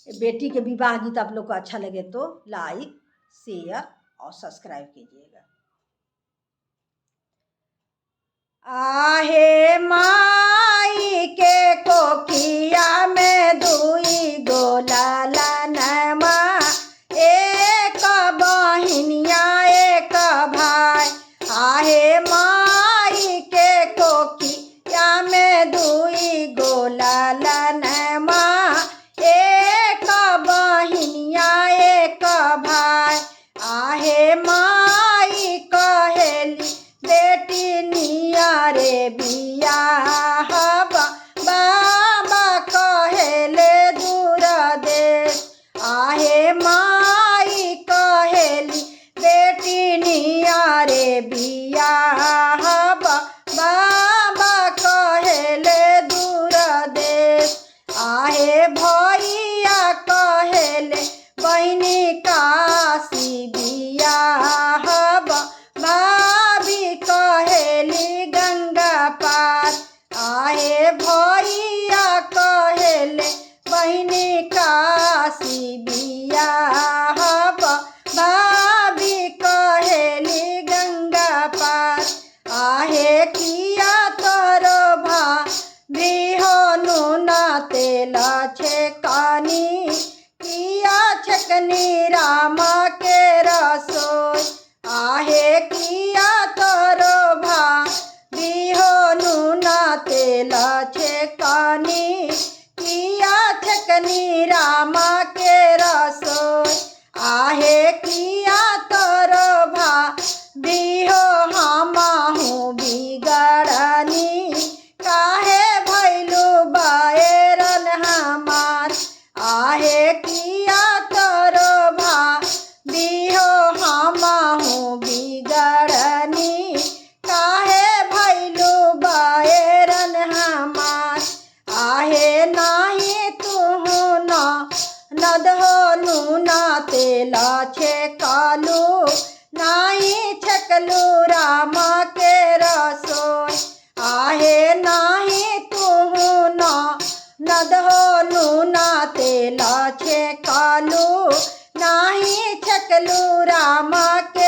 बेटी के विवाह गीत आप लोग को अच्छा लगे तो लाइक, शेयर और सब्सक्राइब कीजिएगा। आहे माई के कोखिया में दुई गो लालनमा, एक बहिनिया एक भाई। आहे माई के कोखिया में दुई गो लालनमा, एक बहिनिया एक भाई। आहे माई कहेली बेटी निया रे बियाह, बाबा कहेले दूर देश। आहे माई कहेली बेटी निया रे बियाह, बाबा कहेले दूर देश। आहे भैया कहेले बहिनी काशी बियाह, भाभी कहेली गंगा पार। आहे भैया कहेले बहिनी काशी बियाह, भाभी कहेली गंगा पार। आहे किया तोरो भाभी हो नून तेल छेकनी, किया छकनी राम के रसोई। आहे किया तोरो भाभी हो नून तेल छेकनी, किया छकनी राम के रसोई। आहे किया तोरो भाभी हो हमहु बिगड़नी, काहे भैलू बैरन हमार। आहे किया तोरो भाभी हो हमहु बिगड़नी, काहे भैलू बैरन हमार। आहे नाही तुहु नद हो नून तेल छेकलू, नाही छकलू राम के रसोई। आहे नाही तुहु नद हो नून तेल छेकलू, नाही छकलू राम के